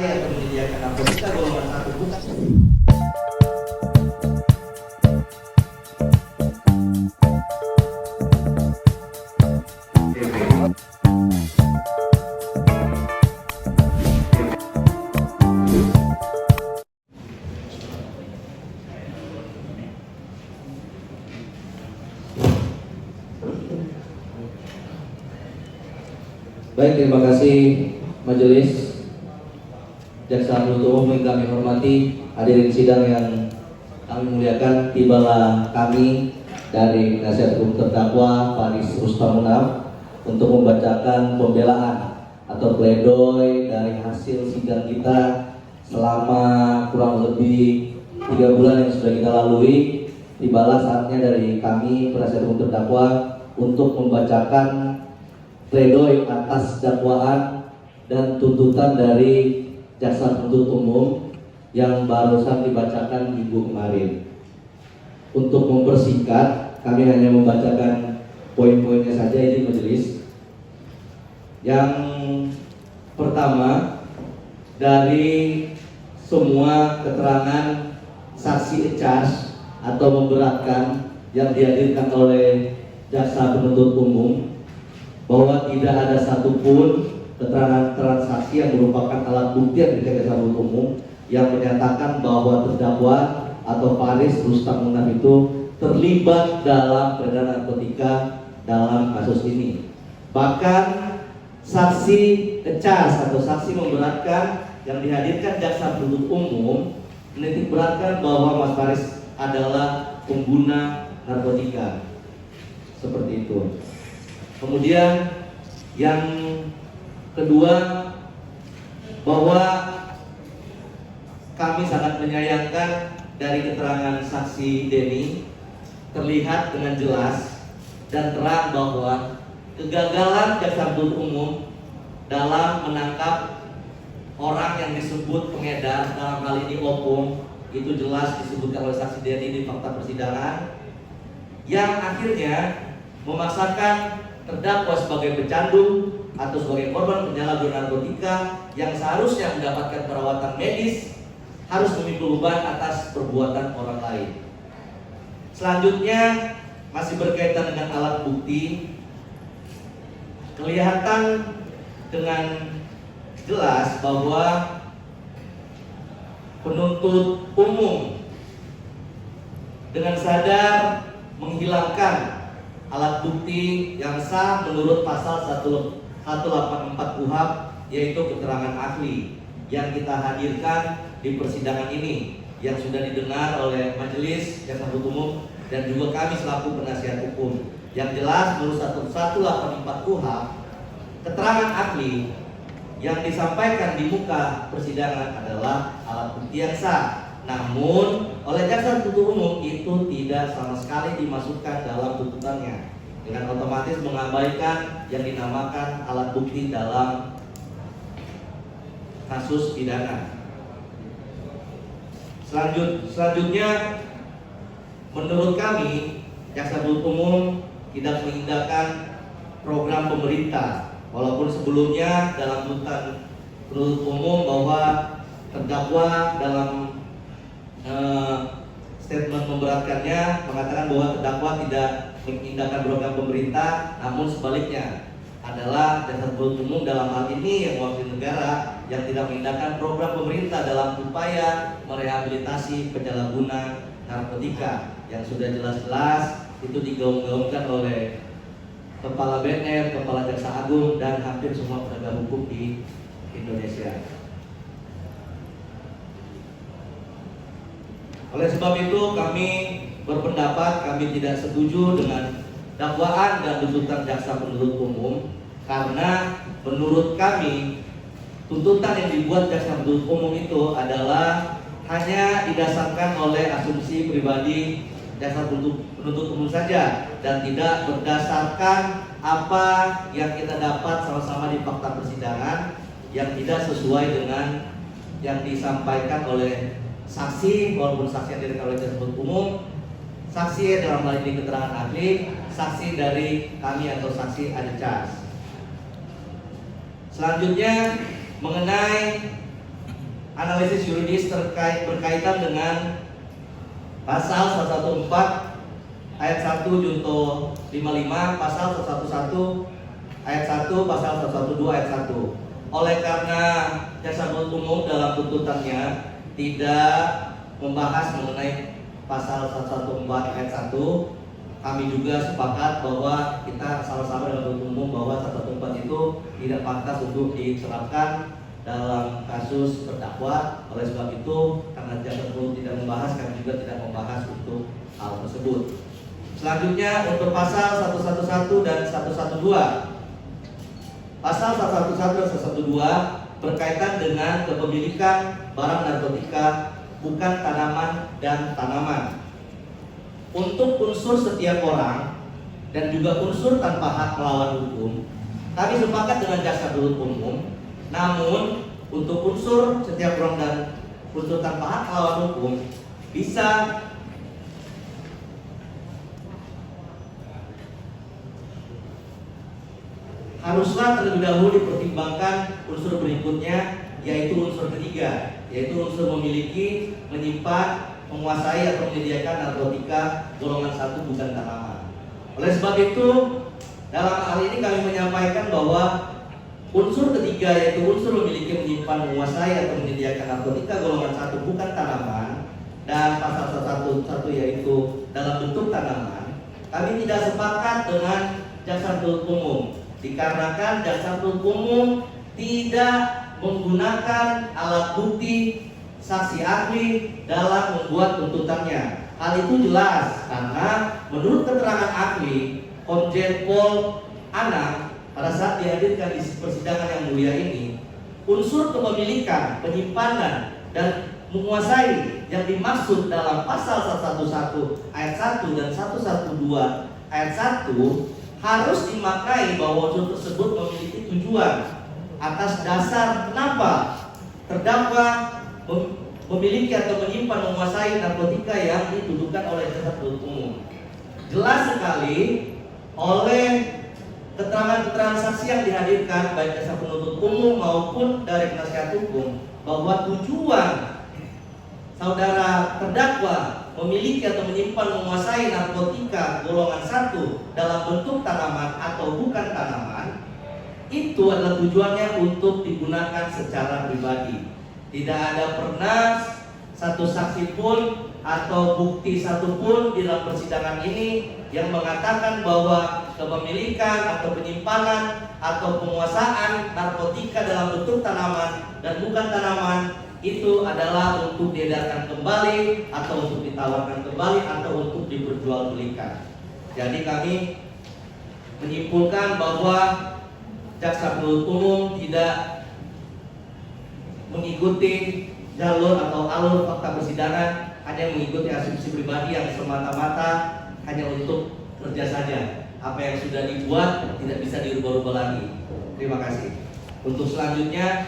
atau menyediakan narkotika golongan 1 bukan. Baik, terima kasih Majelis Jaksa Penuntut Umum yang kami hormati, hadirin sidang yang kami muliakan. Tibalah kami dari penasihat hukum terdakwa Faris Rustam Munaf untuk membacakan pembelaan atau pledoi dari hasil sidang kita selama kurang lebih 3 bulan yang sudah kita lalui. Tibalah saatnya dari kami penasihat hukum terdakwa untuk membacakan pledoi atas dakwaan dan tuntutan dari jaksa penuntut umum yang barusan dibacakan minggu kemarin. Untuk mempersingkat, kami hanya membacakan poin-poinnya saja ini majelis. Yang pertama, dari semua keterangan saksi ecas atau memberatkan yang dihadirkan oleh jaksa penuntut umum, bahwa tidak ada satupun keterangan transaksi yang merupakan alat bukti yang diberikan jaksa penuntut umum yang menyatakan bahwa terdakwa atau Faris Rustam Munaf itu terlibat dalam peredaran narkotika dalam kasus ini. Bahkan saksi ecas atau saksi memberatkan yang dihadirkan jaksa penuntut umum menitik beratkan bahwa Mas Faris adalah pengguna narkotika. Seperti itu. Kemudian yang kedua, bahwa kami sangat menyayangkan dari keterangan saksi Denny terlihat dengan jelas dan terang bahwa kegagalan jaksa penuntut umum dalam menangkap orang yang disebut pengedar, dalam hal ini opung, itu jelas disebutkan oleh saksi Denny di fakta persidangan, yang akhirnya memaksakan terdakwa sebagai pecandu atau sebagai korban penyalahgunaan narkotika yang seharusnya mendapatkan perawatan medis harus memikul beban atas perbuatan orang lain. Selanjutnya, masih berkaitan dengan alat bukti, kelihatan dengan jelas bahwa penuntut umum dengan sadar menghilangkan alat bukti yang sah menurut pasal 184 KUHP, yaitu keterangan ahli yang kita hadirkan di persidangan ini yang sudah didengar oleh majelis jaksa penuntut umum dan juga kami selaku penasihat hukum. Yang jelas menurut 184 KUHP, keterangan ahli yang disampaikan di muka persidangan adalah alat bukti yang sah. Namun oleh jaksa penuntut umum itu tidak sama sekali dimasukkan dalam tuntutannya, dengan otomatis mengabaikan yang dinamakan alat bukti dalam kasus pidana. Selanjutnya, menurut kami jaksa penuntut umum tidak mengindahkan program pemerintah, walaupun sebelumnya dalam tuntutan penuntut umum bahwa terdakwa dalam statement memberatkannya mengatakan bahwa terdakwa tidak mengindahkan program pemerintah, namun sebaliknya adalah jaksa penuntut umum dalam hal ini yang mewakili negara yang tidak mengindahkan program pemerintah dalam upaya merehabilitasi penyalahguna narkotika yang sudah jelas-jelas itu digaung-gaungkan oleh Kepala BNN, Kepala Jaksa Agung, dan hampir semua penegak hukum di Indonesia. Oleh sebab itu kami berpendapat kami tidak setuju dengan dakwaan dan tuntutan jaksa penuntut umum, karena menurut kami tuntutan yang dibuat jaksa penuntut umum itu adalah hanya didasarkan oleh asumsi pribadi jaksa penuntut umum saja dan tidak berdasarkan apa yang kita dapat sama-sama di fakta persidangan yang tidak sesuai dengan yang disampaikan oleh saksi, walaupun saksi yang diberikan oleh jaksa penuntut umum, saksi dalam hal ini keterangan ahli, saksi dari kami atau saksi adecas. Selanjutnya mengenai analisis yuridis berkaitan dengan pasal 114 ayat 1 junto 55, pasal 111 ayat 1, pasal 112 ayat 1. Oleh karena jaksa penuntut umum dalam tuntutannya tidak membahas mengenai pasal 114 ayat 1, kami juga sepakat bahwa kita sama-sama dengan penuntut umum bahwa 114 itu tidak pantas untuk diterapkan dalam kasus terdakwa. Oleh sebab itu, karena jaksa penuntut tidak membahas, kami juga tidak membahas untuk hal tersebut. Selanjutnya untuk pasal 111 dan 112. Pasal 111 dan 112 berkaitan dengan kepemilikan barang narkotika bukan tanaman dan tanaman. Untuk unsur setiap orang dan juga unsur tanpa hak melawan hukum, kami sepakat dengan jaksa penuntut umum. Namun untuk unsur setiap orang dan unsur tanpa hak melawan hukum bisa haruslah terlebih dahulu dipertimbangkan unsur berikutnya, yaitu unsur ketiga, yaitu unsur memiliki, menyimpan, menguasai atau menyediakan narkotika golongan 1 bukan tanaman. Oleh sebab itu, dalam hal ini kami menyampaikan bahwa unsur ketiga, yaitu unsur memiliki, menyimpan, menguasai atau menyediakan narkotika golongan 1 bukan tanaman, dan pasal 111 yaitu dalam bentuk tanaman, kami tidak sepakat dengan jaksa penuntut umum. Dikarenakan jaksa penuntut umum tidak menggunakan alat bukti saksi ahli dalam membuat tuntutannya. Hal itu jelas karena menurut keterangan ahli Komjen Pol Anang pada saat dihadirkan di persidangan yang mulia ini, unsur kepemilikan, penyimpanan, dan menguasai yang dimaksud dalam pasal 111 ayat 1 dan 112 ayat 1 harus dimaknai bahwa unsur tersebut memiliki tujuan atas dasar kenapa terdakwa memiliki atau menyimpan, menguasai narkotika yang dituduhkan oleh jaksa penuntut umum. Jelas sekali oleh keterangan-keterangan saksi yang dihadirkan baik jaksa penuntut umum maupun dari penasihat hukum bahwa tujuan saudara terdakwa memiliki atau menyimpan, menguasai narkotika golongan 1 dalam bentuk tanaman atau bukan tanaman, itu adalah tujuannya untuk digunakan secara pribadi. Tidak ada pernah satu saksi pun atau bukti satu pun di dalam persidangan ini yang mengatakan bahwa kepemilikan atau penyimpanan atau penguasaan narkotika dalam bentuk tanaman dan bukan tanaman itu adalah untuk diedarkan kembali atau untuk ditawarkan kembali atau untuk diperjualbelikan. Jadi kami menyimpulkan bahwa jaksa penuntut umum tidak mengikuti jalur atau alur fakta persidangan, hanya mengikuti asumsi pribadi yang semata-mata hanya untuk kerja saja. Apa yang sudah dibuat tidak bisa dirubah-rubah lagi. Terima kasih. Untuk selanjutnya